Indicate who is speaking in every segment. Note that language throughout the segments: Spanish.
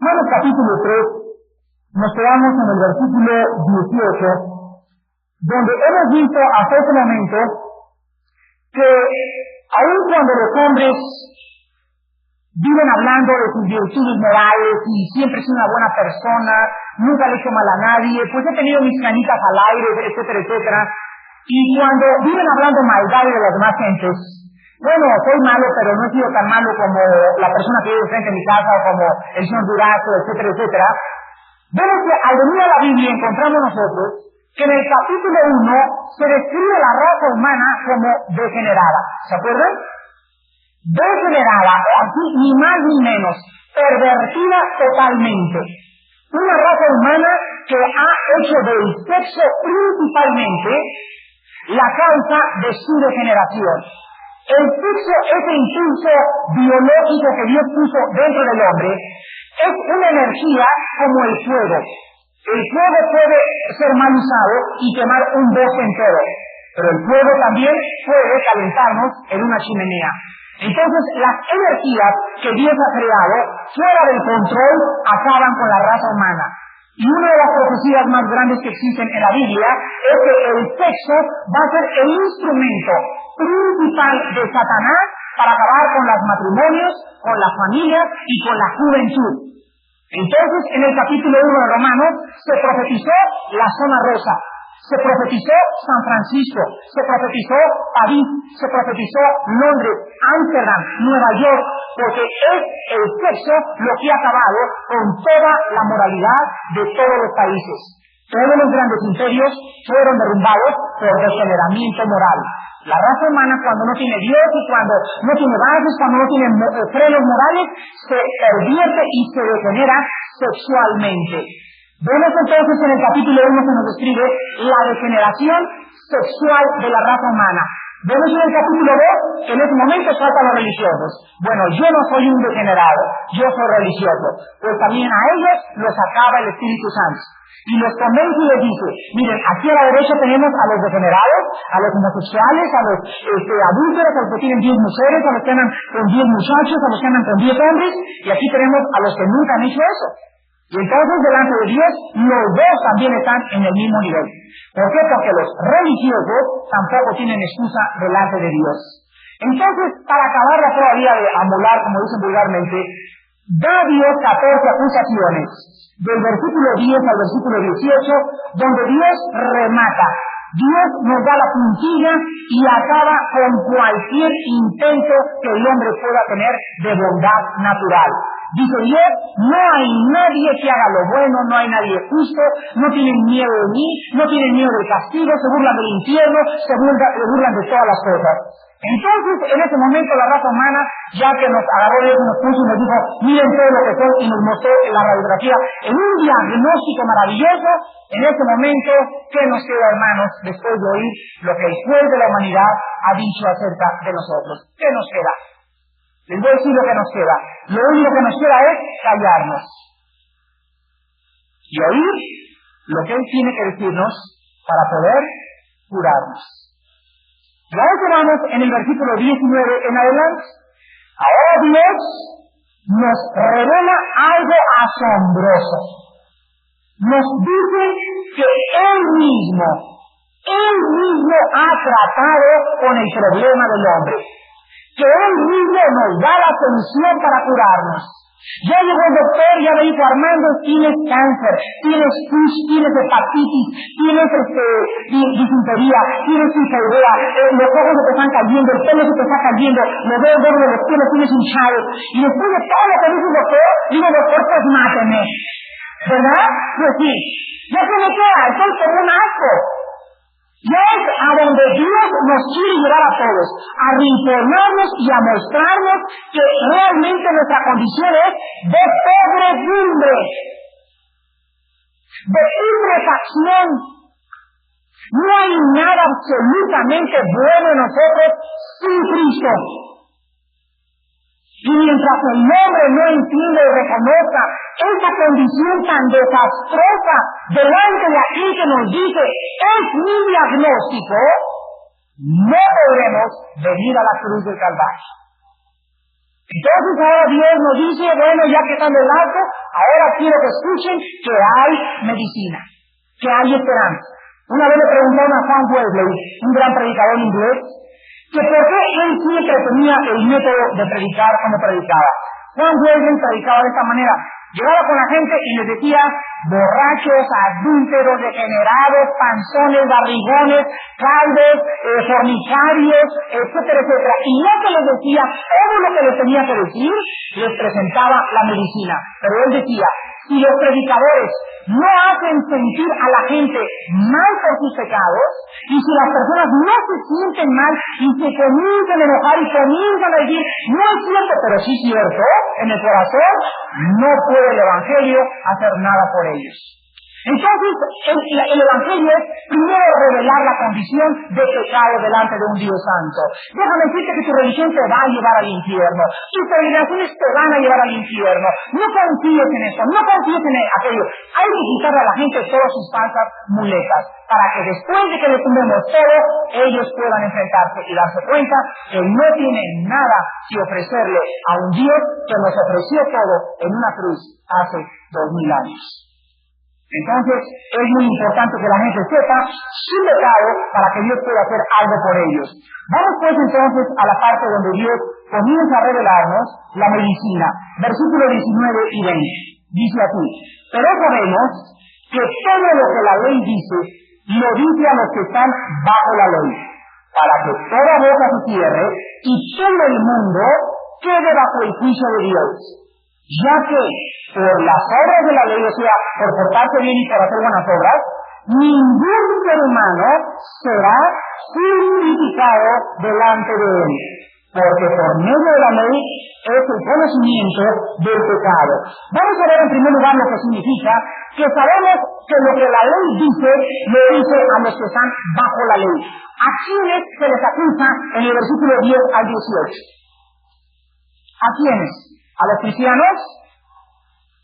Speaker 1: Romanos capítulo 3, nos quedamos en el versículo 18, donde hemos visto hasta este momento que aun cuando los hombres viven hablando de sus virtudes morales y siempre he sido una buena persona, nunca le he hecho mal a nadie, pues he tenido mis canitas al aire, etcétera, etcétera, y cuando viven hablando maldades de las demás gentes, bueno, soy malo, pero no he sido tan malo como la persona que vive frente a mi casa o como el señor Durazo, etcétera, etcétera. Vemos que al venir a la Biblia encontramos nosotros que en el capítulo 1 se describe la raza humana como degenerada. ¿Se acuerdan? Degenerada, así ni más ni menos, pervertida totalmente. Una raza humana que ha hecho del sexo principalmente la causa de su degeneración. El sexo, ese impulso biológico que Dios puso dentro del hombre, es una energía como el fuego. El fuego puede ser mal usado y quemar un bosque entero, pero el fuego también puede calentarnos en una chimenea. Entonces, las energías que Dios ha creado, fuera del control, acaban con la raza humana. Y una de las profecías más grandes que existen en la Biblia es que el sexo va a ser el instrumento principal de Satanás para acabar con los matrimonios, con las familias y con la juventud. Entonces, en el capítulo 1 de Romanos, se profetizó la zona rosa, se profetizó San Francisco, se profetizó París, se profetizó Londres, Ámsterdam, Nueva York, porque es el sexo lo que ha acabado con toda la moralidad de todos los países. Todos los grandes imperios fueron derrumbados por degeneramiento moral. La raza humana, cuando no tiene Dios y cuando no tiene bases, cuando no tiene frenos morales, se pervierte y se degenera sexualmente. Vemos entonces en el capítulo 1 que nos describe la degeneración sexual de la raza humana. Vemos en el capítulo 2 que en ese momento faltan los religiosos. Bueno, yo no soy un degenerado, yo soy religioso. Pues también a ellos los acaba el Espíritu Santo. Y los convence y les dice, miren, aquí a la derecha tenemos a los degenerados, a los homosexuales, a los adúlteros, a los que tienen 10 mujeres, a los que andan con 10 muchachos, a los que andan con 10 hombres, y aquí tenemos a los que nunca han hecho eso. Y entonces delante de Dios, los dos también están en el mismo nivel. ¿Por qué? Porque los religiosos tampoco tienen excusa delante de Dios. Entonces, para acabarla todavía de amolar, como dicen vulgarmente, da Dios 14 acusaciones, del versículo 10 al versículo 18, donde Dios remata. Dios nos da la puntilla y acaba con cualquier intento que el hombre pueda tener de bondad natural. Dice Dios, no hay nadie que haga lo bueno, no hay nadie justo, no tienen miedo de mí, no tienen miedo del castigo, se burlan del infierno, se burlan de todas las cosas. Entonces, en ese momento la raza humana, ya que nos agarró Dios y nos puso y nos dijo, miren todo lo que son, y nos mostró la radiografía en un diagnóstico maravilloso, en ese momento, ¿qué nos queda, hermanos, después de oír lo que el juez de la humanidad ha dicho acerca de nosotros? ¿Qué nos queda? Les voy a decir lo que nos queda. Lo único que nos queda es callarnos y oír lo que Él tiene que decirnos para poder curarnos. Y a eso vamos en el versículo 19 en adelante. Ahora Dios nos revela algo asombroso. Nos dice que Él mismo ha tratado con el problema del hombre. Que Él mismo nos da la solución para curarnos. Ya llegó el doctor, ya me dijo, Armando, tienes cáncer, tienes pus, tienes hepatitis, tienes disentería, tienes tifoidea, los ojos se te están cayendo, el pelo se te está cayendo, los dedos de los pies tienes hinchados. Y después de todo lo que dice el doctor, digo, doctor, pues máteme. ¿Verdad? Pues sí. Ya se me queda, estoy como un asco. Ya es a donde Dios nos quiere llevar a todos, a reinformarnos y a mostrarnos que realmente nuestra condición es de podredumbre, de putrefacción. No hay nada absolutamente bueno en nosotros sin Cristo. Y mientras el hombre no entiende y reconozca esa condición tan desastrosa delante de aquel que nos dice, es mi diagnóstico, no podremos venir a la cruz del Calvario. Entonces ahora Dios nos dice, bueno, ya que están del arco, Ahora quiero que escuchen que hay medicina, que hay esperanza. Una vez le preguntaron a Sam Wesley, un gran predicador inglés, que por qué él siempre tenía el método de predicar como predicaba. Sam Wesley predicaba de esta manera. Llegaba con la gente y les decía, borrachos, adúlteros, degenerados, panzones, barrigones, calvos, fornicarios, etcétera, etcétera. Y lo que les decía, todo lo que les tenía que decir, les presentaba la medicina. Pero él decía, si los predicadores no hacen sentir a la gente mal por sus pecados, y si las personas no se sienten mal y se comienzan a enojar y comienzan a decir, no es cierto, pero sí es cierto, en el corazón, no puede el Evangelio hacer nada por ellos. Entonces, el Evangelio es primero revelar la condición de pecado delante de un Dios santo. Déjame decirte que tu religión te va a llevar al infierno. Tus peregrinaciones te van a llevar al infierno. No confíes en eso, no confíes en aquello. Hay que quitarle a la gente todas sus falsas muletas, para que después de que les tumbemos todo, ellos puedan enfrentarse y darse cuenta que no tienen nada que ofrecerle a un Dios que nos ofreció todo en una cruz hace 2000 años. Entonces, es muy importante que la gente sepa su pecado para que Dios pueda hacer algo por ellos. Vamos pues entonces a la parte donde Dios comienza a revelarnos la medicina. Versículos 19 y 20. Dice así, pero sabemos que todo lo que la ley dice, lo dice a los que están bajo la ley, para que toda boca se cierre y todo el mundo quede bajo el juicio de Dios. Ya que por las obras de la ley, o sea, por portarse bien y por hacer buenas obras, ningún ser humano será justificado delante de él, porque por medio de la ley es el conocimiento del pecado. Vamos a ver en primer lugar lo que significa que sabemos que lo que la ley dice, lo dice a los que están bajo la ley. ¿A quiénes se les acusa en el versículo 10 al 18? ¿A quiénes? ¿A los cristianos?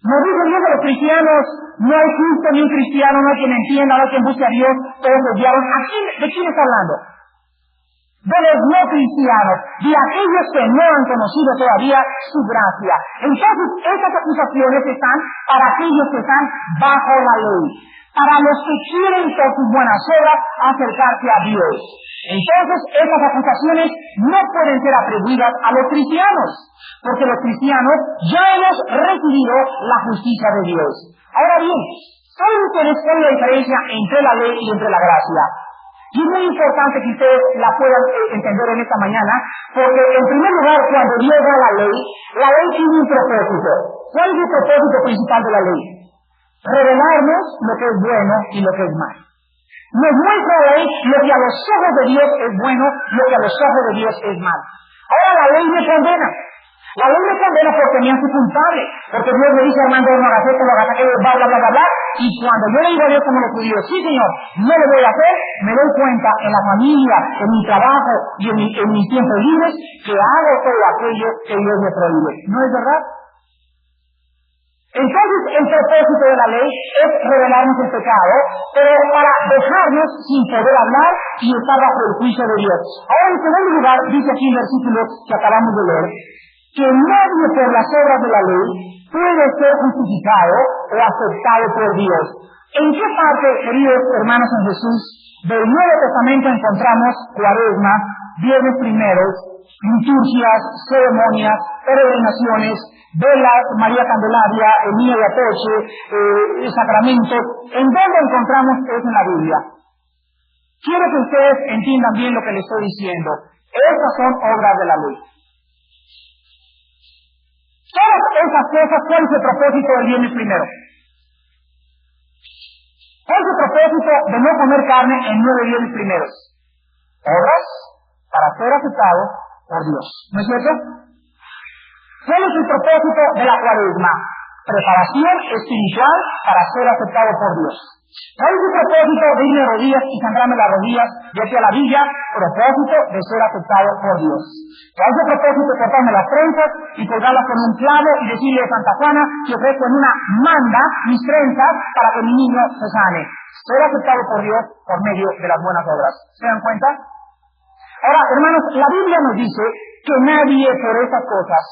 Speaker 1: Nos dice Dios a los cristianos, no hay justo ni un cristiano, no hay quien entienda, no hay quien busque a Dios, todos desviaron. ¿De quién está hablando? De los no cristianos, de aquellos que no han conocido todavía su gracia. Entonces, estas acusaciones están para aquellos que están bajo la ley, para los que quieren por sus buenas obras acercarse a Dios. Entonces, estas acusaciones no pueden ser atribuidas a los cristianos, porque los cristianos ya hemos recibido la justicia de Dios. Ahora bien, ¿saben ustedes cuál es la diferencia entre la ley y entre la gracia? Y es muy importante que ustedes la puedan entender en esta mañana, porque en primer lugar, cuando Dios da la ley tiene un propósito. ¿Cuál es el propósito principal de la ley? Revelarnos lo que es bueno y lo que es malo. Nos muestra la ley lo que a los ojos de Dios es bueno, lo que a los ojos de Dios es malo. Ahora la ley me condena. La ley me condena porque me hace culpable. Porque Dios me dice, Armando, no hagas esto, no hagas aquello, bla, bla, bla, bla, bla. Y cuando yo le digo a Dios como los judíos, sí, Señor, no lo voy a hacer, me doy cuenta en la familia, en mi trabajo y en mis tiempos libres, que hago todo aquello que Dios me prohíbe. ¿No es verdad? Entonces, el propósito de la ley es revelarnos el pecado, pero para dejarnos sin poder hablar y estar bajo el juicio de Dios. Ahora, en segundo lugar, dice aquí el versículo que acabamos de leer, que nadie por las obras de la ley puede ser justificado o aceptado por Dios. ¿En qué parte, queridos hermanos en Jesús, del Nuevo Testamento encontramos Cuaresma, viernes primeros, liturgias, ceremonias, peregrinaciones, velas, María Candelaria, el niño de Atoche, sacramentos? ¿En dónde encontramos eso en la Biblia? Quiero que ustedes entiendan bien lo que les estoy diciendo. Esas son obras de la ley. Todas esas cosas, ¿cuál es el propósito del viernes primero? ¿Cuál es el propósito de no comer carne en 9 viernes primeros? Obras para ser aceptados por Dios. ¿No es cierto? ¿Cuál es el propósito de la Cuaresma? Preparación espiritual para ser aceptado por Dios. ¿Cuál es el propósito de irme de rodillas y sangrarme las rodillas de aquí a la villa? Propósito de ser aceptado por Dios. ¿Cuál es el propósito de cortarme las trenzas y colgarlas con un clavo y decirle a Santa Juana que ofrezco en una manda mis trenzas para que mi niño se sane? Ser aceptado por Dios por medio de las buenas obras. ¿Se dan cuenta? Ahora, hermanos, la Biblia nos dice que nadie por esas cosas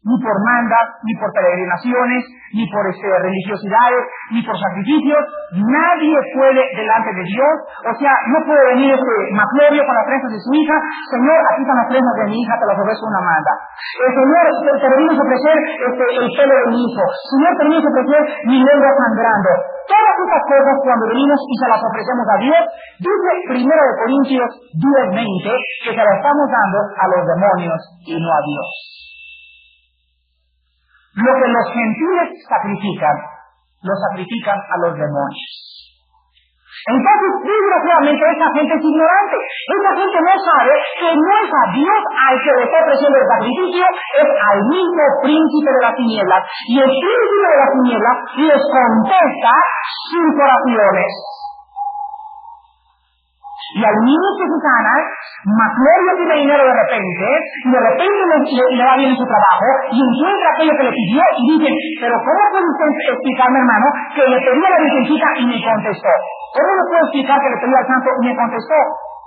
Speaker 1: ni por mandas, ni por peregrinaciones, ni por religiosidades, ni por sacrificios. Nadie puede delante de Dios. O sea, no puede venir Maclovio con las trenzas de su hija. Señor, aquí están las trenzas de mi hija, te las ofrezco una manda. Señor, te venimos a ofrecer el pelo de mi hijo. Señor, te venimos a ofrecer mi lengua sangrando. Todas estas cosas, cuando venimos y se las ofrecemos a Dios, dice 1 Corintios 10:20, que se las estamos dando a los demonios y no a Dios. Lo que los gentiles sacrifican, lo sacrifican a los demonios. Entonces, desgraciadamente, esa gente es ignorante. Esa gente no sabe que no es a Dios al que le está ofreciendo el sacrificio, es al mismo príncipe de las tinieblas. Y el príncipe de las tinieblas les contesta sus oraciones. Y al niño que se sana, Maclovio tiene dinero de repente, y de repente le va bien en su trabajo, y encuentra aquello que le pidió, y dice, pero ¿cómo puede usted explicarme, hermano, que le pedí a la virgencita y me contestó? ¿Cómo le puedo explicar que le pedí al santo y me contestó?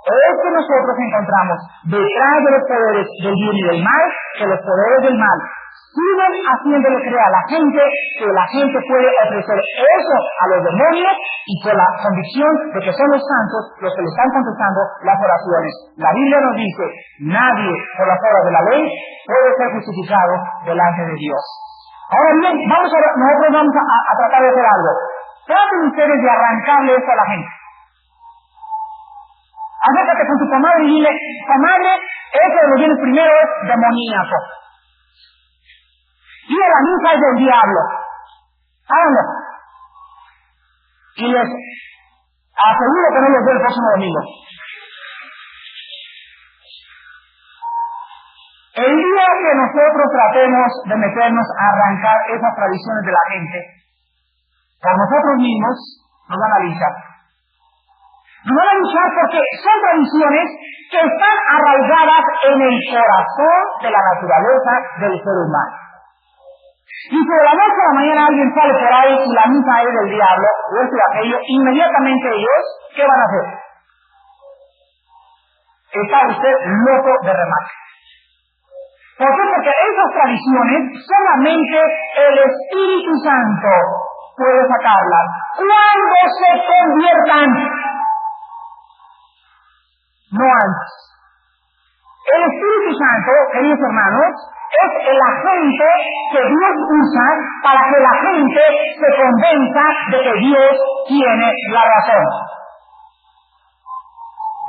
Speaker 1: Es que nosotros encontramos detrás de los poderes del bien y del mal, que los poderes del mal siguen haciéndole creer a la gente que la gente puede ofrecer eso a los demonios y con la convicción de que son los santos los que le están contestando las oraciones. La Biblia nos dice, nadie por las obras de la ley puede ser justificado delante de Dios. Ahora bien, nosotros vamos a tratar de hacer algo. Traten ustedes de arrancarle eso a la gente. Acércate con tu comadre y dile, comadre, eso de los bienes primero es demoníaco. Y la misa es del diablo. Háganlo. Y les aseguro que no les doy el próximo domingo. El día que nosotros tratemos de meternos a arrancar esas tradiciones de la gente, por nosotros mismos nos van a luchar. Nos van a luchar porque son tradiciones que están arraigadas en el corazón de la naturaleza del ser humano. Y si de la noche a la mañana alguien sale por ahí y la misa es del diablo, o esto y aquello, inmediatamente ellos, ¿qué van a hacer? Está usted loco de remate. ¿Por qué? Porque esas tradiciones solamente el Espíritu Santo puede sacarlas. ¿Cuándo se conviertan? No antes. El Espíritu Santo, queridos hermanos, es el agente que Dios usa para que la gente se convenza de que Dios tiene la razón.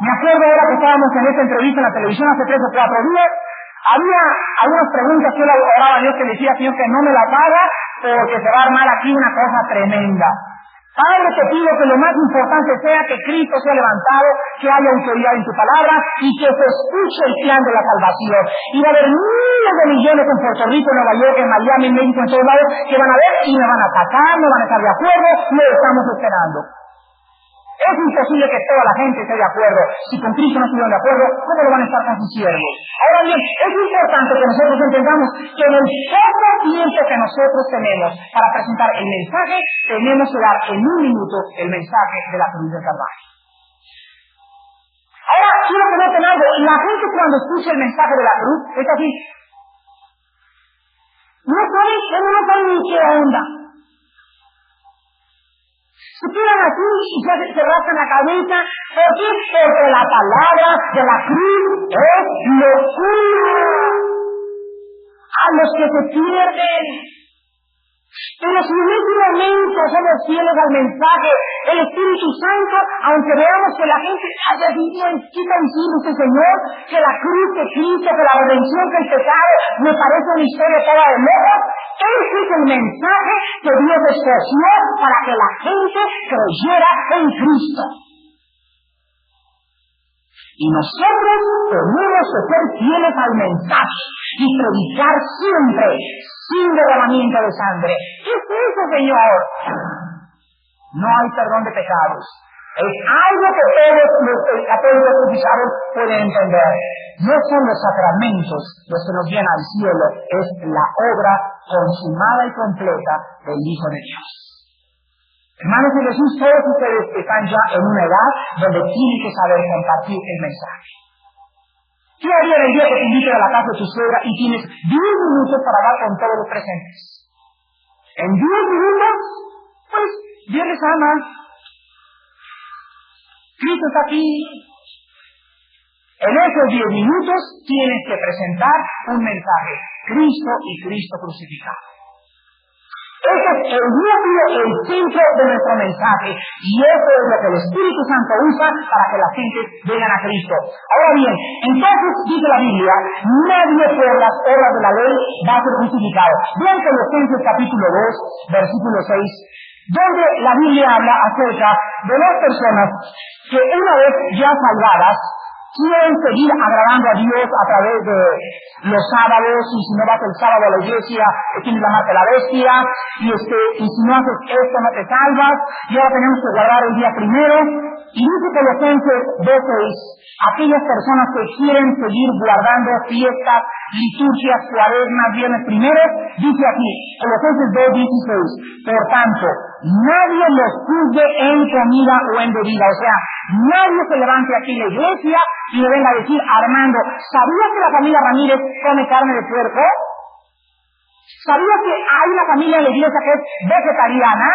Speaker 1: Me acuerdo ahora que estábamos en esta entrevista en la televisión hace 3 o 4 días, había algunas preguntas que yo le oraba a Dios que le decía, Señor, que no me las haga porque se va a armar aquí una cosa tremenda. Padre, te pido que lo más importante sea que Cristo sea levantado, que haya autoridad en tu palabra y que se escuche el plan de la salvación. Y va a haber miles de millones en Puerto Rico, en Nueva York, en Miami, en México, en todos lados, que van a ver y me van a atacar, no van a estar de acuerdo, lo estamos esperando. Es imposible que toda la gente esté de acuerdo. Si con Cristo no estuvieron de acuerdo, ¿cómo lo van a estar con sus siervos? Ahora bien, es importante que nosotros entendamos que en el poco tiempo que nosotros tenemos para presentar el mensaje, tenemos que dar en 1 minuto el mensaje de la cruz del Calvario. Ahora, quiero que noten algo. La gente cuando escucha el mensaje de la cruz, es así. No saben ni qué onda. Se quedan así y se rascan la cabeza. ¿Por qué? Porque la palabra de la cruz es locura a los que se pierden. Pero si en este momento somos fieles al mensaje, el Espíritu Santo, aunque veamos que la gente haya dicho, ¿qué está diciendo este Señor? Que la cruz de Cristo, que la redención del pecado, me parece una historia toda de locos. Ese es el mensaje que Dios escogió para que la gente creyera en Cristo. Y nosotros tenemos que ser fieles al mensaje y predicar siempre, sin derramamiento de sangre. ¿Qué es eso, Señor? No hay perdón de pecados. Es algo que todos los católicos crucificados pueden entender. No son los sacramentos los que nos llevan al cielo, es la obra consumada y completa del Hijo de Dios. Hermanos de Jesús, todos ustedes están ya en una edad donde tienen que saber compartir el mensaje. ¿Qué haría el día que te inviten a la casa de tu suegra y tienes 10 minutos para hablar con todos los presentes? En 10 minutos, pues, Dios les ama. Cristo está aquí. En esos 10 minutos tienes que presentar un mensaje. Cristo y Cristo crucificado. Ese es el núcleo, el centro de nuestro mensaje. Y eso es lo que el Espíritu Santo usa para que la gente venga a Cristo. Ahora bien, entonces dice la Biblia, nadie por las obras de la ley va a ser justificado. Vean Colosenses capítulo 2, versículo 6, donde la Biblia habla acerca de las personas que una vez ya salvadas, quieren seguir agradando a Dios a través de los sábados, y si no vas el sábado a la iglesia, tienes la marca de la bestia, y si no haces esto no te salvas, y ahora tenemos que guardar el día primero. Y dice Colosenses 2:6, aquellas personas que quieren seguir guardando fiestas, liturgias, cuaresmas, viernes primeros, dice aquí, Colosenses 2:16, por tanto, nadie los juzgue en comida o en bebida, o sea, nadie se levante aquí en la iglesia y me venga a decir, Armando, ¿sabías que la familia Ramírez come carne de puerco? ¿Sabías que hay una familia en la iglesia que es vegetariana?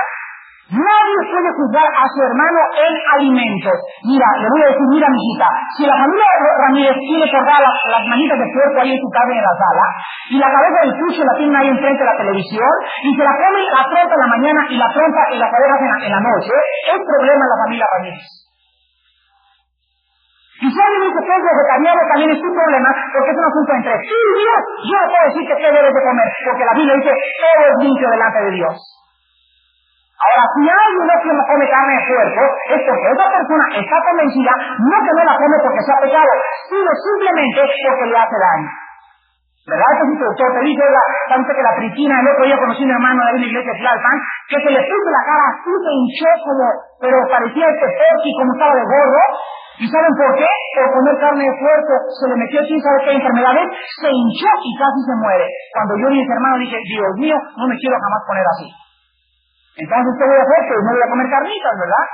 Speaker 1: Nadie puede juzgar a su hermano en alimentos. Mira, le voy a decir, mira, mijita, si la familia Ramírez tiene cortadas las manitas de puerco ahí en su carne en la sala, y la cabeza del pucho la tienen ahí enfrente de la televisión, y se la comen la trompa en la mañana y la trompa y las orejas en la noche, es problema en la familia Ramírez. Y si alguien dice que es vegetariano, también es un problema, porque es un asunto entre sí y Dios. Yo no puedo decir que qué debes de comer, porque la Biblia dice, todo es limpio delante de Dios. Ahora, si alguien no come carne de puerco, es porque esa persona está convencida, no que no la come porque sea pecado, sino simplemente porque le hace daño. ¿Verdad? Eso sí, te dice que la Priscila, el otro día conocí a un hermano de una iglesia de Tlalpan, que se le puso la cara así, se hinchó como, pero parecía Porky, como estaba de gordo. ¿Y saben por qué? Por comer carne de puerco, se le metió quién sabe qué enfermedades, se hinchó y casi se muere. Cuando yo vi a ese hermano dije, Dios mío, no me quiero jamás poner así. Entonces, ¿qué voy a hacer? Pues no voy a comer carnitas, ¿verdad?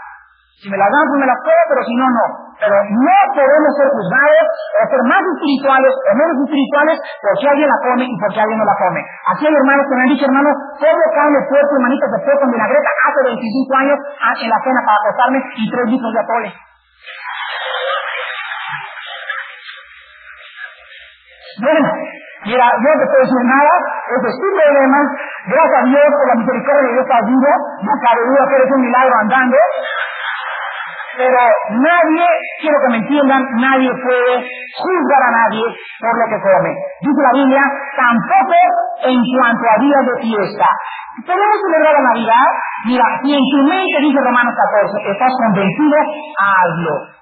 Speaker 1: Si me las dan, pues me las como, pero si no, no. Pero no podemos ser juzgados o ser más espirituales o menos espirituales porque alguien la come y porque alguien no la come. Aquí hay hermanos que me han dicho, hermano, como carne, puerco y manitas de puerco en vinagreta hace 25 años en la cena para acostarme y 3 litros de atole. Bueno, mira, yo no te puedo decir nada, ese es tu problema, gracias a Dios por la misericordia de Dios estás vivo, no cabe duda que eres un milagro andando, pero nadie, quiero que me entiendan, nadie puede juzgar a nadie por lo que come. Dice la Biblia, tampoco en cuanto a días de fiesta. ¿Podemos celebrar la Navidad? Mira, si en tu mente, dice Romanos 14, estás convencido, hazlo.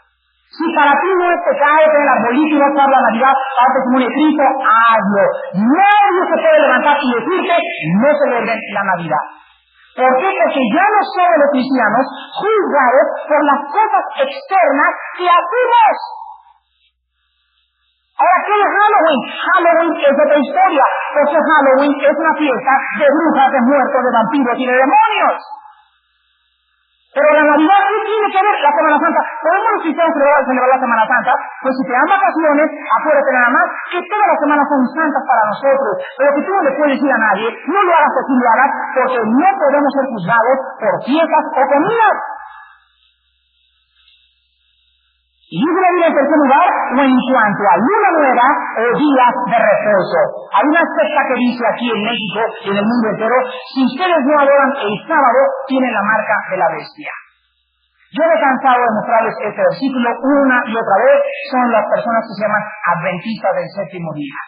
Speaker 1: Si para ti no es pecado tener arbolito y no estar la Navidad para testimonio de Cristo, hazlo. Nadie se puede levantar y decirte, no celebren la Navidad. ¿Por qué? Porque ya no somos los cristianos juzgados por las cosas externas que hacemos. Ahora, ¿qué es Halloween? Halloween es otra historia, porque Halloween es una fiesta de brujas, de muertos, de vampiros y de demonios. Pero la Navidad, ¿qué tiene que ver la Semana Santa? ¿Podemos los cristianos celebrar la Semana Santa? Pues si te dan vacaciones, acuérdate nada más que todas las semanas son santas para nosotros. Pero que tú no le puedes decir a nadie, no lo hagas o tú lo hagas, porque no podemos ser juzgados por fiestas o comidas. Y dice la Biblia en tercer lugar, o en cuanto a luna nueva o días de reposo. Hay una secta que dice aquí en México y en el mundo entero, si ustedes no adoran el sábado, tienen la marca de la bestia. Yo me he cansado de mostrarles este versículo una y otra vez, son las personas que se llaman adventistas del séptimo día.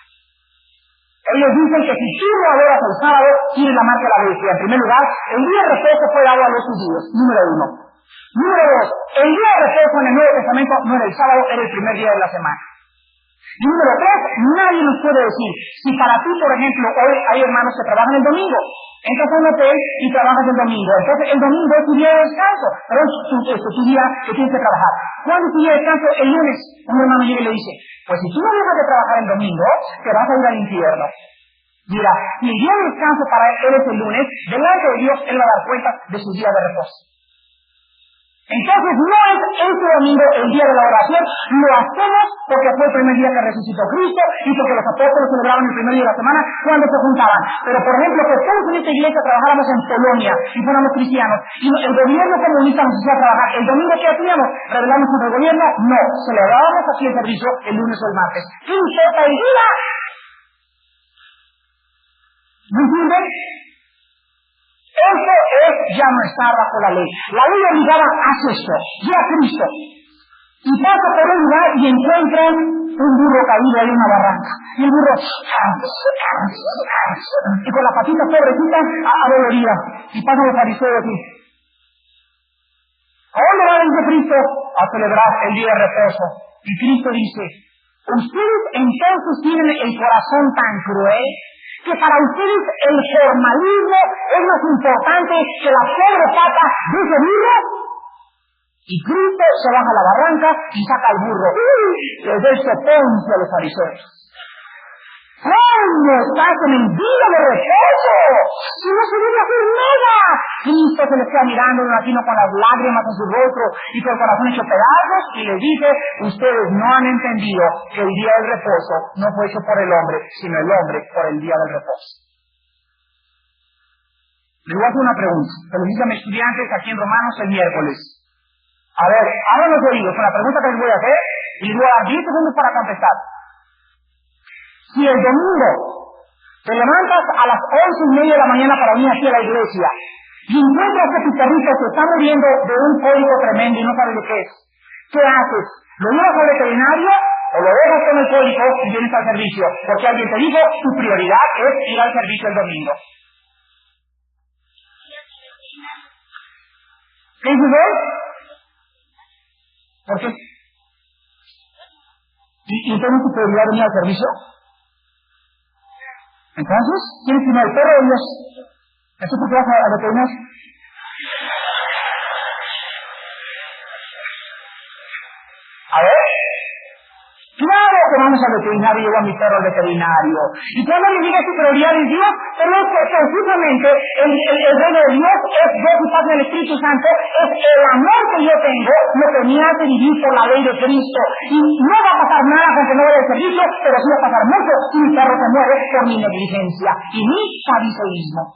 Speaker 1: Ellos dicen que si tú no adoras el sábado, tienes la marca de la bestia. En primer lugar, el día de reposo fue dado a los judíos, número 1. Número 2, el día de reposo en el Nuevo Testamento no era el sábado, era el primer día de la semana. Y número 3, nadie nos puede decir, si para ti, por ejemplo, hoy hay hermanos que trabajan el domingo, entras a un hotel y trabajas el domingo, entonces el domingo es tu día de descanso, pero es tu día que tienes que trabajar. ¿Cuándo es tu día de descanso? El lunes. Un hermano llega y le dice, pues si tú no dejas de trabajar el domingo, te vas a ir al infierno. Mira, si el día de descanso para él es el lunes, delante de Dios él va a dar cuenta de su día de reposo. Entonces no es este domingo el día de la oración, lo hacemos porque fue el primer día que resucitó Cristo y porque los apóstoles celebraban el primer día de la semana cuando se juntaban. Pero por ejemplo, que todos en esta iglesia trabajáramos en Polonia y fuéramos cristianos y el gobierno comunista nos hacía trabajar, ¿el domingo que hacíamos? ¿Rebelarnos contra el gobierno? No, celebrábamos aquí el servicio el lunes o el martes. ¿Qué importa el día? ¿Me entienden? Eso es ya no estar bajo la ley. La ley obligaba a esto, ya a Cristo. Y pasa por un lugar y encuentran un burro caído en una barranca. Y el burro, y con la patita pobrecita, adolorida. Y pasan los fariseos aquí. ¿A dónde va dice Cristo? A celebrar el día de reposo. Y Cristo dice, ustedes entonces tienen el corazón tan cruel que para ustedes el formalismo es más importante que la pobre pata de ese burro. Y Cristo se baja a la barranca y saca al burro. Les da ese ponce a los fariseos. ¿Cómo estás en el día de reposo? Si no se debe hacer nada. Cristo se les queda mirando, me imagino, con las lágrimas en su rostro y con el corazón hecho pedazos, y les dice, ustedes no han entendido que el día del reposo no fue hecho por el hombre, sino el hombre por el día del reposo. Les voy a hacer una pregunta, que les hice a mis estudiantes aquí en Romanos el miércoles. A ver, abran los oídos con la pregunta que les voy a hacer, y les voy a dar 10 segundos para contestar. Si el domingo te levantas a las 11:30 de la mañana para venir aquí a la iglesia y encuentras que tu perrito se está muriendo de un cólico tremendo y no sabes de qué es, ¿qué haces? ¿Lo llevas al veterinario o lo dejas con el cólico y vienes al servicio? Porque alguien te dijo, tu prioridad es ir al servicio el domingo. ¿Qué dices hoy? ¿Por qué? ¿Y entonces tu prioridad venir al servicio? Entonces, ¿quieres que me el perro de Dios? ¿Eso por qué vas a veterinario? A ver, claro que vamos al veterinario y llevo a mi perro al veterinario. Y cuando le diga su prioridad es Dios, pero es que precisamente el reino de Dios es Dios y Padre del Espíritu Santo, es el amor que yo tengo, lo que me hace vivir por la ley de Cristo. Y no va a pasar nada con que no vaya al servicio, pero sí va a pasar mucho si mi perro se muere por mi negligencia y mi fariseísmo.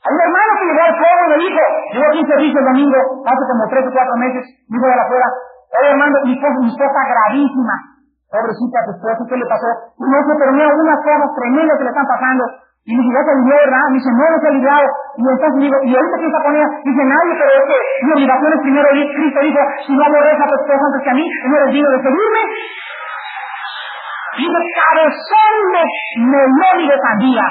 Speaker 1: Hay un hermano que llegó al pueblo y me dijo, llevo aquí en servicio el domingo, hace como 3 o 4 meses, dijo de afuera, oye hermano, mi esposa gravísima. Pobrecita tu esposa, ¿qué le pasó? No sé, pero mira unas cosas tremendas que le están pasando. Y me dice, ya se alivió, ¿verdad? Me dice, no se ha aliviado. Y entonces digo, ¿y ahorita qué está con ella? Dice, nadie, pero es que mi obligación es primero. Cristo dijo, si no aborrez a tu esposa antes que a mí, no eres digno de seguirme. Dice, cabezón de melón y de sandía.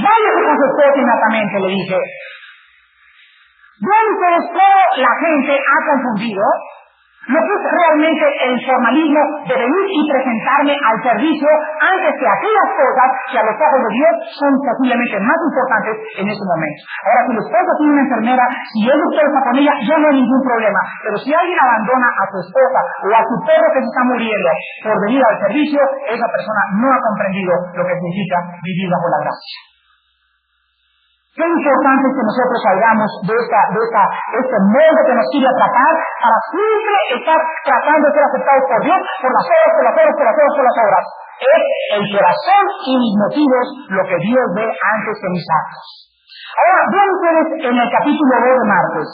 Speaker 1: Váyase con su esposa inmediatamente, le dije. ¿Dónde toda la gente ha confundido lo que es realmente el formalismo de venir y presentarme al servicio antes que aquellas cosas que a los ojos de Dios son posiblemente más importantes en ese momento? Ahora, si la esposa tiene una enfermera, si él está con ella, ya no hay ningún problema. Pero si alguien abandona a su esposa o a su perro que se está muriendo por venir al servicio, esa persona no ha comprendido lo que significa vivir bajo la gracia. Qué importante es que nosotros salgamos de este molde que nos quiere atrapar para siempre estar tratando de ser aceptados por Dios por las obras. Es el corazón y mis motivos lo que Dios ve antes que mis actos. Ahora, vean ustedes en el capítulo 2 de Marcos.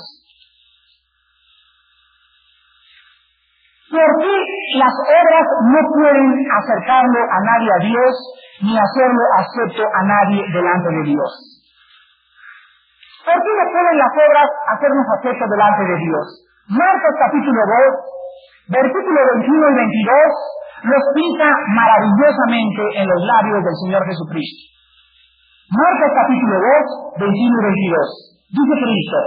Speaker 1: ¿Por qué las obras no pueden acercarlo a nadie a Dios ni hacerlo acepto a nadie delante de Dios? ¿Por qué no pueden las obras hacernos aceptos delante de Dios? Marcos capítulo 2, versículo 21 y 22, lo explica maravillosamente en los labios del Señor Jesucristo. Marcos capítulo 2, 21 y 22. Dice Cristo,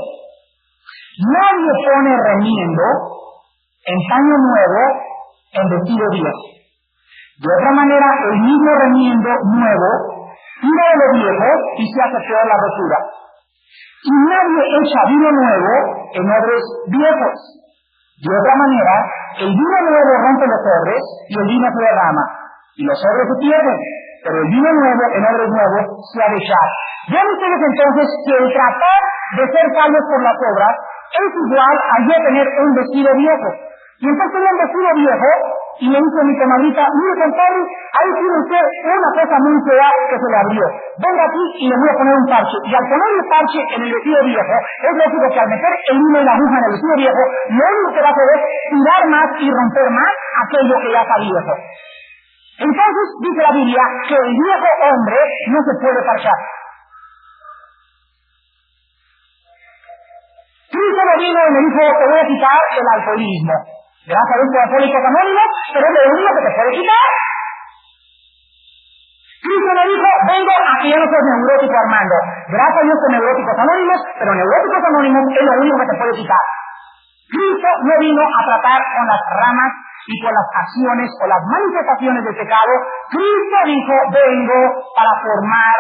Speaker 1: nadie pone remiendo en paño nuevo en vestido viejo. De otra manera, el mismo remiendo nuevo tira de lo viejo y se hace peor la rotura. Y nadie echa vino nuevo en odres viejos. De otra manera, el vino nuevo rompe los odres y el vino se derrama. Y los odres se pierden, pero el vino nuevo en odres nuevos se ha de echar. Vean ustedes entonces que el tratar de ser salvos por las obras es igual a yo tener un vestido viejo. Y entonces tenía un vestido viejo y me dice mi comadrita, mire compadre, ahí tiene usted una cosa muy fea que se le abrió. Venga aquí y le voy a poner un parche. Y al poner el parche en el vestido viejo, es lógico que al meter el hilo y la aguja en el vestido viejo, lo único que va a hacer es tirar más y romper más aquello que ya está viejo. Entonces dice la Biblia que el viejo hombre no se puede parchar. Cristo no vino y me dijo, te voy a quitar el alcoholismo. Gracias a Dios por Alcohólicos Anónimos, pero es lo único que te puede quitar. Cristo me dijo, vengo a que ya no seas neurótico, Armando. Gracias a Dios por Neuróticos Anónimos, pero Neuróticos Anónimos es lo único que te puede quitar. Cristo no vino a tratar con las ramas y con las acciones o las manifestaciones del pecado. Cristo dijo, vengo para formar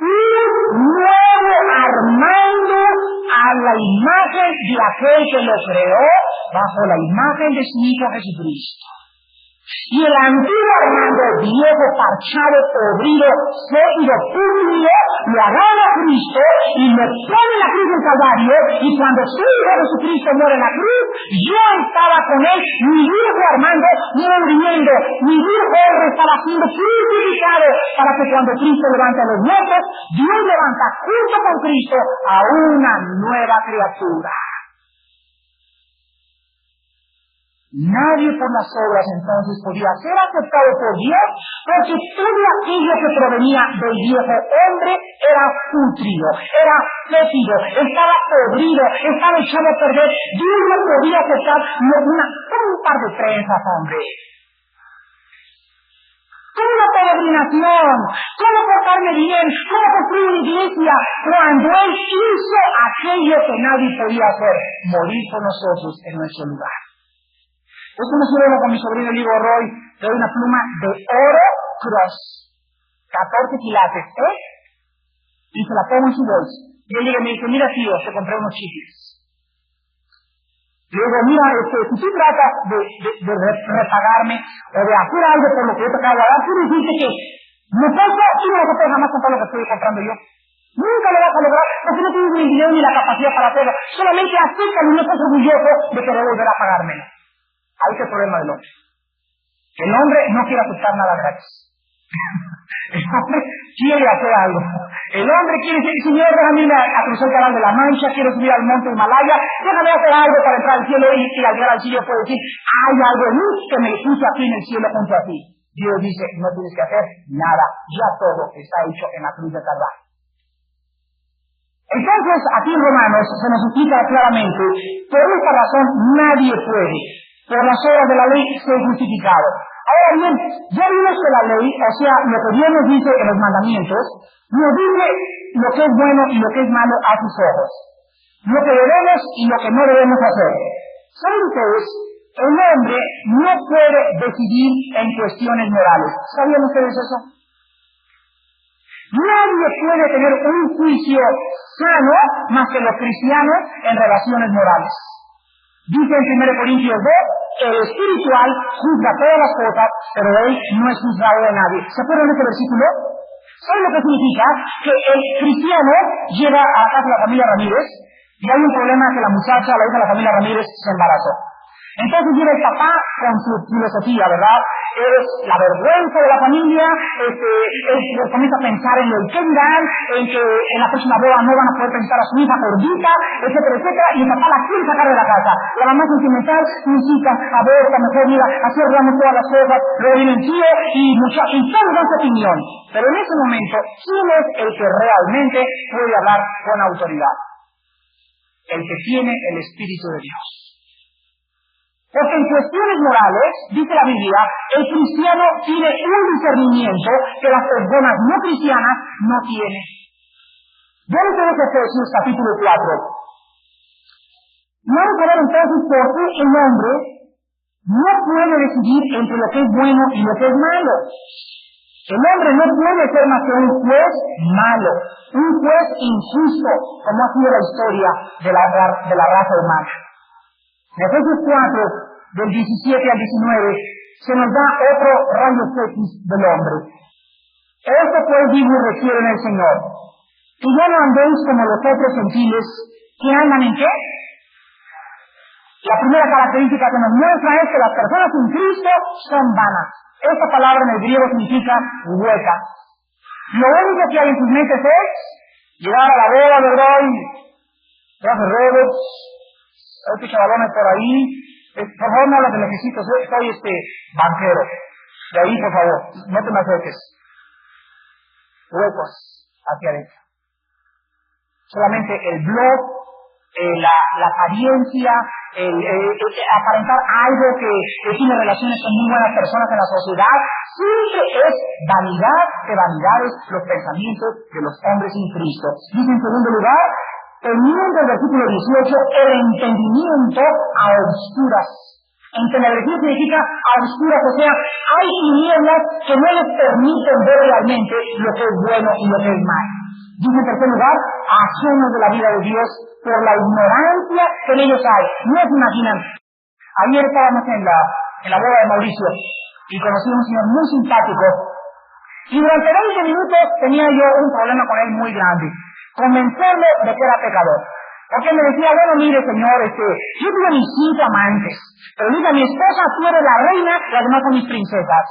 Speaker 1: un nuevo Armando a la imagen de aquel que lo creó bajo la imagen de su Hijo Jesucristo. Y el antiguo Armando, viejo, parchado, podrido, sólido, público, lo agarra a Cristo y le pone la cruz del Calvario, y cuando su Hijo Jesucristo muere en la cruz, yo estaba con él, mi viejo Armando muriendo, mi viejo hombre estaba siendo crucificado, para que cuando Cristo levanta a los muertos, Dios levanta junto con Cristo a una nueva criatura. Nadie por las obras entonces podía ser aceptado por Dios, porque todo aquello que provenía del viejo hombre era pútrido, era fétido, estaba podrido, estaba echado a perder. Dios no podía aceptar un par de trenzas, hombre. Una peregrinación, cómo portarme bien, cómo construir una iglesia, cuando Él hizo aquello que nadie podía hacer, morir por nosotros en nuestro lugar. Esto me suena con mi sobrino Ligo Roy, le doy una pluma de oro cross, 14 quilates, y se la pongo en su bolsa. Y él llega y me dice, mira tío, te compré unos chicles. Le digo, mira, si tú tratas de repagarme o de hacer algo por lo que yo te acabo de dar, tú dijiste que me pasa y no vas a poder jamás comprar lo que estoy comprando yo. Nunca lo vas a lograr porque no tienes ni el dinero ni la capacidad para hacerlo. Solamente acepta y no estás orgulloso de querer volver a pagármelo. Ahí es el problema del hombre. El hombre no quiere aceptar nada gratis. El hombre quiere hacer algo. El hombre quiere decir, Señor, déjame ir a cruzar el canal de la Mancha, quiero subir al monte Himalaya, déjame hacer algo para entrar al cielo y al llegar al cielo puedo decir, hay algo en mí que me puso aquí en el cielo junto a ti. Dios dice, no tienes que hacer nada, ya todo está hecho en la cruz de Calvario. Entonces, aquí en Romanos se nos explica claramente, por esta razón nadie puede, por las obras de la ley, ser justificado. Ahora bien, ya vimos que la ley, o sea, lo que Dios nos dice en los mandamientos, nos dice lo que es bueno y lo que es malo a sus ojos. Lo que debemos y lo que no debemos hacer. ¿Saben ustedes? El hombre no puede decidir en cuestiones morales. ¿Sabían ustedes eso? Nadie puede tener un juicio sano más que los cristianos en relaciones morales. Dice en 1 Corintios 2, el espiritual juzga todas las cosas, pero él no es juzgado de nadie. ¿Se acuerdan de este versículo? ¿Saben lo que significa? Que el cristiano llega a casa de la familia Ramírez y hay un problema que la muchacha, la hija de la familia Ramírez, se embarazó. Entonces viene el papá con su filosofía, ¿verdad? Es la vergüenza de la familia, comienza a pensar en lo que dirán, en que en la próxima boda no van a poder pensar a su hija gordita, etcétera, etcétera, y el papá la quiere sacar de la casa. La mamá sentimental, mi hija, aborta, mejor mira, así arreglamos todas las cosas, luego viene el tío y todos dan su opinión. Pero en ese momento, ¿quién es el que realmente puede hablar con autoridad? El que tiene el Espíritu de Dios. Porque en cuestiones morales, dice la Biblia, el cristiano tiene un discernimiento que las personas no cristianas no tienen. Vean ustedes Efesios capítulo 4. Vamos a ver entonces por qué el hombre no puede decidir entre lo que es bueno y lo que es malo. El hombre no puede ser más que un juez malo, un juez injusto, como ha sido la historia de la raza humana. En Efesios 4, del 17 al 19, se nos da otro rayo X del hombre. Esto pues digo y requiero en el Señor, que ya no andéis como los otros gentiles, que andan en qué? La primera característica que nos muestra es que las personas sin Cristo son vanas. Esta palabra en el griego significa hueca. Lo único que hay en sus mentes es llegar a la boda, ¿verdad? Gracias, Robert. Este chavalones por ahí. Por favor, no hablas de necesito. Soy banquero. De ahí, por favor, no te me acerques. Huecos hacia adentro. Solamente el blog, la apariencia, aparentar algo que tiene relaciones con muy buenas personas en la sociedad, siempre es vanidad de vanidades los pensamientos de los hombres sin Cristo. Dice en segundo lugar, teniendo el versículo 18 el entendimiento a oscuras. Entenebrecer significa a oscuras, o sea, hay tinieblas que no les permiten ver realmente lo que es bueno y lo que es malo. Dice en tercer lugar, ajenos de la vida de Dios por la ignorancia que en ellos hay. No se imaginan. Ayer estábamos en la boda de Mauricio y conocí a un señor muy simpático y durante 20 minutos tenía yo un problema con él muy grande. Convencerlo de que era pecador. Porque me decía, bueno, mire señor, yo tuve mis 5 amantes, pero diga, mi esposa, tú eres la reina, las demás son mis princesas.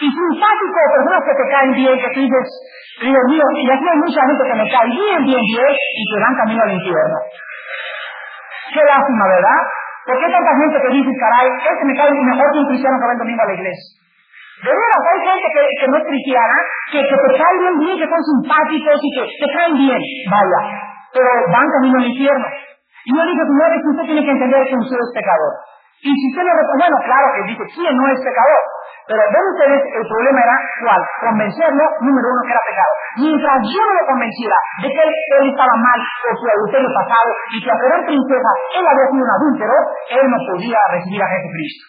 Speaker 1: Y simpático, personas que te caen bien, que tú dices, Dios mío, y así hay mucha gente que me cae bien, y que van camino al infierno. Qué lástima, ¿verdad? ¿Por qué tanta gente que dice, caray, me cae mejor que un cristiano que va el domingo a la iglesia? De veras, hay gente que no es cristiana, que te caen bien, que son simpáticos y que te caen bien, vaya, pero van camino al infierno. Y yo digo, señores, que usted tiene que entender que usted es pecador. Y si usted no reconoce, bueno, claro que dice, ¿quién no es pecador? Pero ven ustedes, el problema era, ¿cuál? Convencerlo, número 1, que era pecado. Mientras yo no lo convenciera de que él estaba mal por su adulterio pasado y que a ser princesa él había sido un adúltero, él no podía recibir a Jesucristo.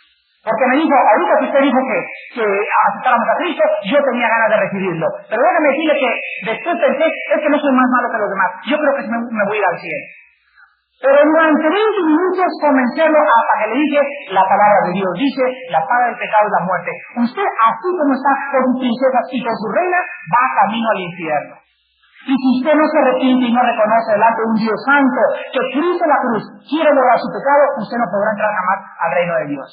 Speaker 1: Porque me dijo, ahorita que usted dijo que aceptáramos a Cristo, yo tenía ganas de recibirlo. Pero déjame decirle que después pensé, es que no soy más malo que los demás. Yo creo que me voy a ir al cielo. Pero durante 20 minutos convencerlo hasta que le dije, la palabra de Dios dice, la paga del pecado es la muerte. Usted, así como está con sus princesas y con su reina, va camino al infierno. Y si usted no se arrepiente y no reconoce delante de un Dios santo que Cristo en la cruz quiere borrar su pecado, usted no podrá entrar jamás al reino de Dios.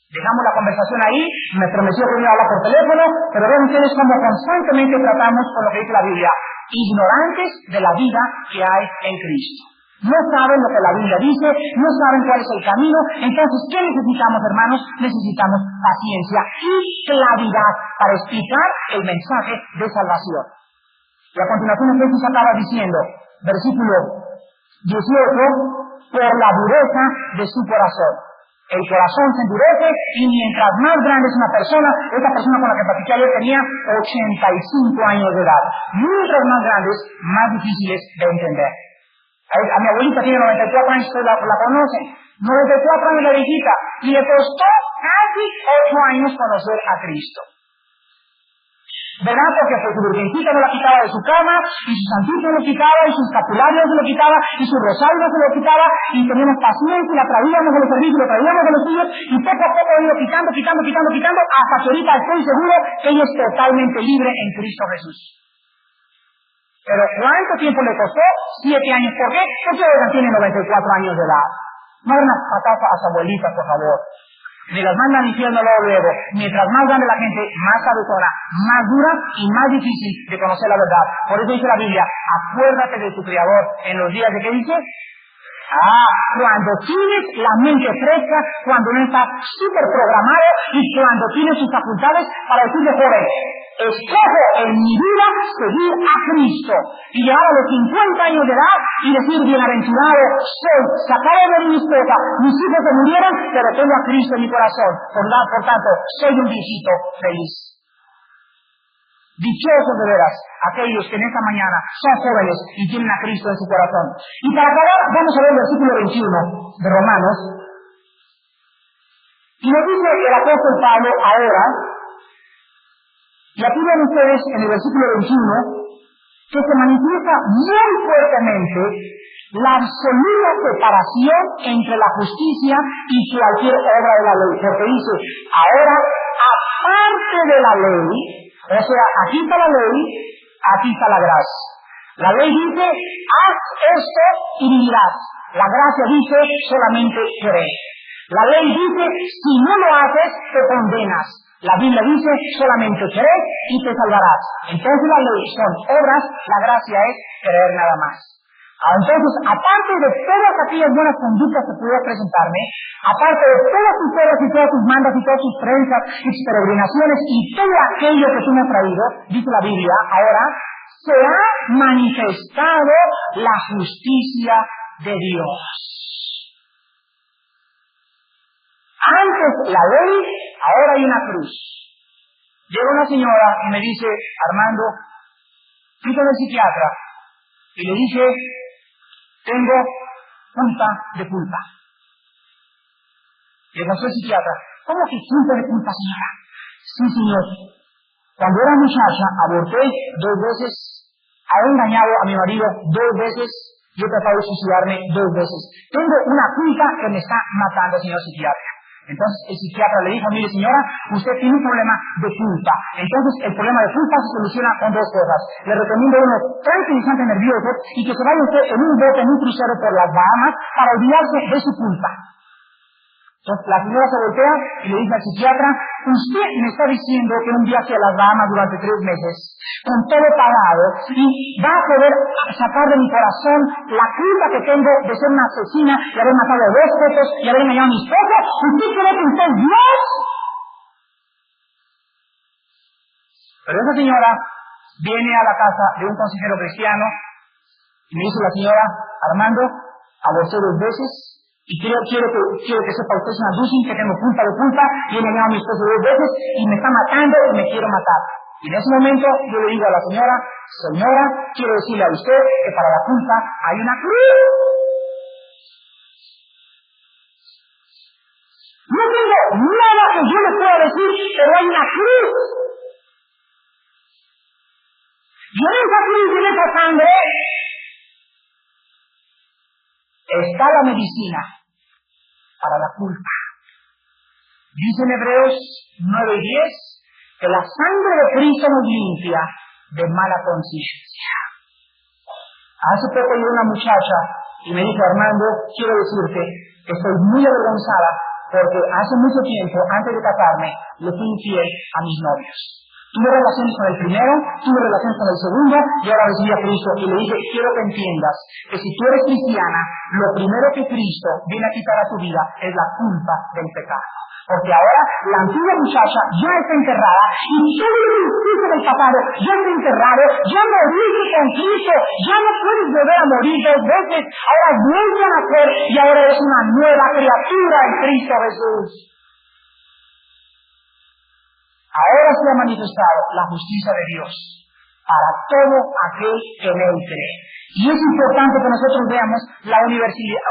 Speaker 1: Dejamos la conversación ahí, me prometió que iba a hablar por teléfono, pero ven ustedes cómo constantemente tratamos con lo que dice la Biblia, ignorantes de la vida que hay en Cristo. No saben lo que la Biblia dice, no saben cuál es el camino. Entonces, ¿qué necesitamos, hermanos? Necesitamos paciencia y claridad para explicar el mensaje de salvación. Y a continuación Jesús acaba diciendo, versículo 18, por la dureza de su corazón. El corazón se endurece y mientras más grande es una persona, esta persona con la que platiqué ayer tenía 85 años de edad. Mientras más grandes, más difíciles de entender. A mi abuelita tiene 94 años, ustedes la conocen. 94 años la viejita. Y le costó casi 8 años conocer a Cristo. ¿Verdad? Porque su virgencita no la quitaba de su cama, y su santito no lo quitaba, y su escapulario no se lo quitaba, y su rosario no se lo quitaba, y teníamos paciencia, y la traíamos de los servicios, la traíamos de los suyos, y poco a poco ha ido quitando, hasta que ahorita estoy seguro que ella es totalmente libre en Cristo Jesús. Pero ¿cuánto tiempo le costó? 7 años. ¿Por qué? Porque ella tiene 94 años de edad. No hagan unas patatas a su abuelita, por favor. Ni las mandan al infierno luego. Mientras más grande la gente, más cabezona, más dura y más difícil de conocer la verdad. Por eso dice la Biblia, acuérdate de tu Creador en los días de, ¿qué dice? Cuando tienes la mente fresca, cuando no estás súper programado y cuando tienes sus facultades para decirle, joven, escojo en mi vida seguir a Cristo y llegar a los 50 años de edad y decir, bienaventurado soy, se acaba de morir mi esposa, mis hijos se murieron, pero tengo a Cristo en mi corazón, por tanto, soy un viejito feliz. Dichosos de veras aquellos que en esta mañana son jóvenes y tienen a Cristo en su corazón. Y para acabar, vamos a ver el versículo 21 de Romanos. Y nos dice el apóstol Pablo ahora, y aquí ven ustedes en el versículo 21, que se manifiesta muy fuertemente la absoluta separación entre la justicia y cualquier obra de la ley. Porque dice, ahora, aparte de la ley, o sea, aquí está la ley, aquí está la gracia. La ley dice, haz esto y vivirás. La gracia dice solamente cree. La ley dice, si no lo haces, te condenas. La Biblia dice, solamente cree y te salvarás. Entonces la ley son obras, la gracia es creer nada más. Entonces, aparte de todas aquellas buenas conductas que pudiera presentarme, aparte de todas tus obras y todas tus mandas y todas tus creencias y tus peregrinaciones y todo aquello que tú me has traído, dice la Biblia, ahora se ha manifestado la justicia de Dios. Antes la ley, ahora hay una cruz. Llega una señora y me dice, Armando, fui con el psiquiatra y le dije, tengo culpa de culpa. Le pasó el psiquiatra, ¿cómo que culpa de culpa, señora? Sí, señor. Cuando era muchacha, aborté 2 veces, he engañado a mi marido 2 veces, y he tratado de suicidarme 2 veces. Tengo una culpa que me está matando, señor psiquiatra. Entonces el psiquiatra le dijo, mire señora, usted tiene un problema de culpa. Entonces el problema de culpa se soluciona con 2 cosas. Le recomiendo unos tranquilizantes nerviosos y que se vaya usted en un bote, en un crucero por las Bahamas para olvidarse de su culpa. Entonces la señora se voltea y le dice al psiquiatra, usted me está diciendo que en un viaje a las Bahamas durante 3 meses, con todo pagado, y va a poder sacar de mi corazón la culpa que tengo de ser una asesina y haber matado a 2 fetos y haber engañado a mi esposo. ¿Usted cree que usted es Dios? Pero esa señora viene a la casa de un consejero cristiano y me dice la señora, Armando, aborté 2 veces, y quiero que sepa usted, señora Dusin, que tengo culpa de culpa, y he engañado a mi esposo 2 veces, y me está matando y me quiero matar. Y en ese momento yo le digo a la señora, señora, quiero decirle a usted que para la culpa hay una cruz. No tengo nada que yo le pueda decir, pero hay una cruz. Y en esa cruz y en esa sangre está la medicina para la culpa. Dice en Hebreos 9 y 10 que la sangre de Cristo nos limpia de mala conciencia. Hace poco llegó una muchacha y me dijo, Armando, quiero decirte que estoy muy avergonzada porque hace mucho tiempo, antes de casarme, le fui infiel a mis novios. Tuve relaciones con el primero, tuve relaciones con el segundo y ahora recibí a Cristo y le dije, quiero que entiendas que si tú eres cristiana, lo primero que Cristo viene a quitar a tu vida es la culpa del pecado. Porque ahora la antigua muchacha ya está enterrada y todo lo que hiciste del pasado ya está enterrado, ya moriste con Cristo, ya no puedes volver a morir 2 veces, ahora vuelve a nacer y ahora eres una nueva criatura en Cristo Jesús. Ahora se ha manifestado la justicia de Dios para todo aquel que en él cree. Y es importante que nosotros veamos la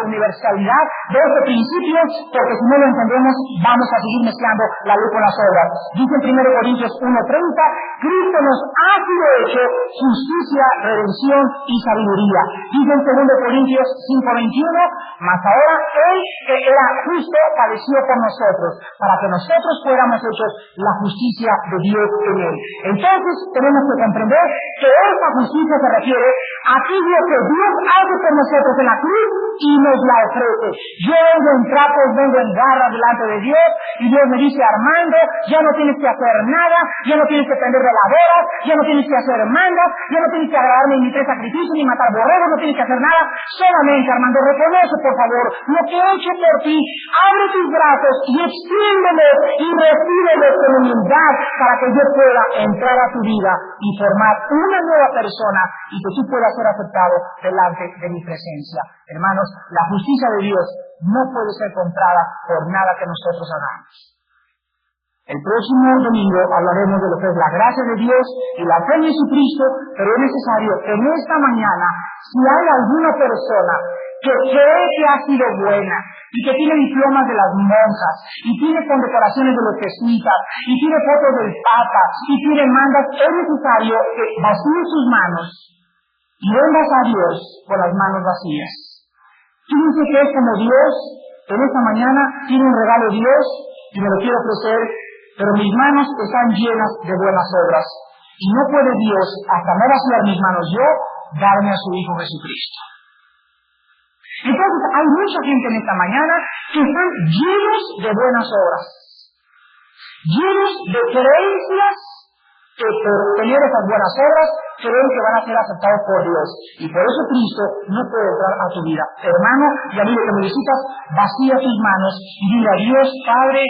Speaker 1: universalidad de este principio, porque si no lo entendemos, vamos a seguir mezclando la ley con las obras. Dice en 1 Corintios 1:30, Cristo nos ha sido hecho justicia, redención y sabiduría. Dice en 2 Corintios 5:21, mas ahora Él que era justo padeció por nosotros, para que nosotros fuéramos hechos la justicia de Dios en Él. Entonces tenemos que comprender que esta justicia se refiere a aquello que Dios hace por nosotros en la cruz y nos la ofrece. Yo vengo en trapos, vengo en garras delante de Dios y Dios me dice, Armando, ya no tienes que hacer nada, ya no tienes que prender veladoras, ya no tienes que hacer mandas, ya no tienes que agradarme ni 3 sacrificios ni matar borregos, no tienes que hacer nada, solamente Armando, reconoce por favor lo que he hecho por ti, abre tus brazos y extiéndelos y recíbelos con humildad para que yo pueda entrar a tu vida y formar una nueva persona y que tú puedas ser aceptado delante de mi presencia. Hermanos, la justicia de Dios no puede ser comprada por nada que nosotros hagamos. El próximo domingo hablaremos de lo que es la gracia de Dios y la fe en Jesucristo, pero es necesario que en esta mañana, si hay alguna persona que cree que ha sido buena y que tiene diplomas de las monjas y tiene condecoraciones de los jesuitas y tiene fotos del Papa y tiene mandas, es necesario que vacíe sus manos y vengas a Dios con las manos vacías. Fíjense que es como Dios, en esta mañana tiene un regalo de Dios y me lo quiero ofrecer, pero mis manos están llenas de buenas obras. Y no puede Dios, hasta no vaciar mis manos yo, darme a su Hijo Jesucristo. Entonces hay mucha gente en esta mañana que están llenos de buenas obras, llenos de creencias que por tener esas buenas obras creen que van a ser aceptados por Dios. Y por eso Cristo no puede entrar a tu vida. Hermano y amigo que me visitas, vacía tus manos y dile a Dios, Padre,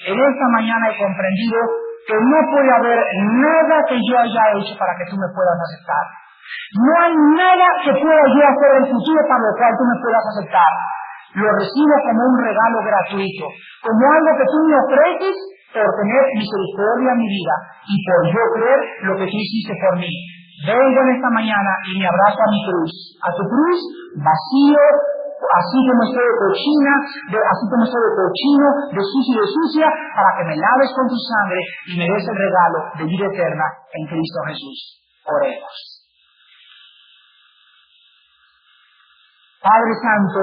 Speaker 1: en esta mañana he comprendido que no puede haber nada que yo haya hecho para que tú me puedas aceptar. No hay nada que pueda yo hacer en el futuro para lo cual tú me puedas aceptar. Lo recibo como un regalo gratuito, como algo que tú me ofreces por tener misericordia en mi vida y por yo creer lo que tú hiciste por mí. Vengo en esta mañana y me abrazo a mi cruz, a tu cruz vacío, así como estoy de cochina, así como estoy de cochino, de sucio y de sucia, para que me laves con tu sangre y me des el regalo de vida eterna en Cristo Jesús. Oremos. Padre Santo,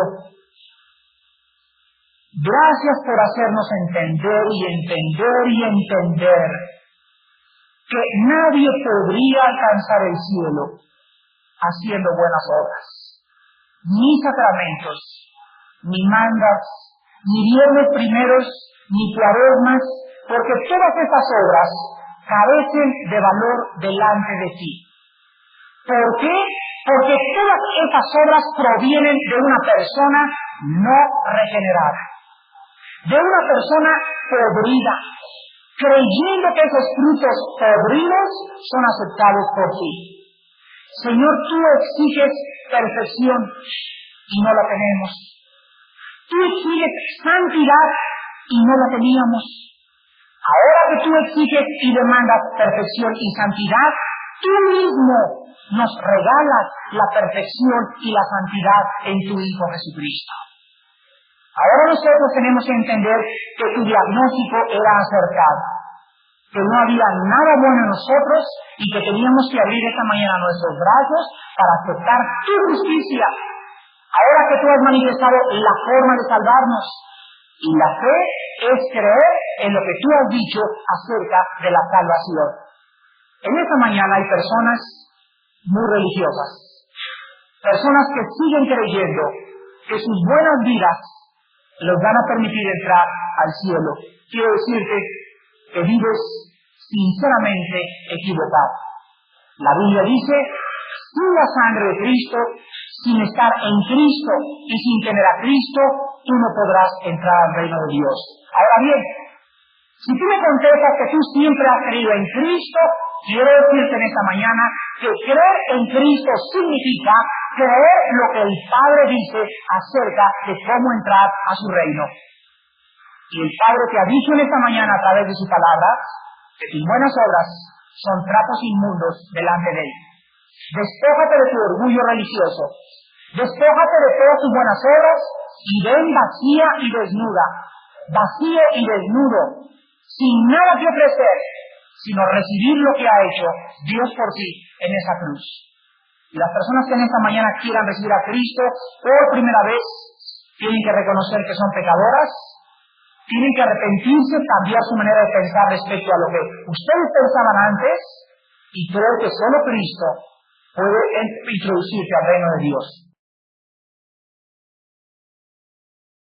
Speaker 1: gracias por hacernos entender y entender y entender que nadie podría alcanzar el cielo haciendo buenas obras. Ni sacramentos, ni mandas, ni viernes primeros, ni cuaresmas, porque todas estas obras carecen de valor delante de ti. ¿Por qué? Porque todas estas obras provienen de una persona no regenerada, de una persona podrida, creyendo que esos frutos podridos son aceptados por ti. Señor, tú exiges perfección y no la tenemos. Tú exiges santidad y no la teníamos. Ahora que tú exiges y demandas perfección y santidad, tú mismo nos regalas la perfección y la santidad en tu Hijo Jesucristo. Ahora nosotros tenemos que entender que tu diagnóstico era acertado, que no había nada bueno en nosotros y que teníamos que abrir esta mañana nuestros brazos para aceptar tu justicia. Ahora que tú has manifestado la forma de salvarnos, y la fe es creer en lo que tú has dicho acerca de la salvación. En esta mañana hay personas muy religiosas, personas que siguen creyendo que sus buenas vidas los van a permitir entrar al cielo. Quiero decirte que vives sinceramente equivocado. La Biblia dice, sin la sangre de Cristo, sin estar en Cristo y sin tener a Cristo, tú no podrás entrar al reino de Dios. Ahora bien, si tú me contestas que tú siempre has creído en Cristo, quiero decirte en esta mañana que creer en Cristo significa creer lo que el Padre dice acerca de cómo entrar a su reino. Y el Padre te ha dicho en esta mañana a través de su palabra que tus buenas obras son trapos inmundos delante de Él. Despójate de tu orgullo religioso, despójate de todas tus buenas obras y ven vacía y desnuda, vacío y desnudo, sin nada que ofrecer, sino recibir lo que ha hecho Dios por ti en esa cruz. Y las personas que en esta mañana quieran recibir a Cristo por primera vez, tienen que reconocer que son pecadoras, tienen que arrepentirse, cambiar su manera de pensar respecto a lo que ustedes pensaban antes y creer que solo Cristo puede introducirse al reino de Dios.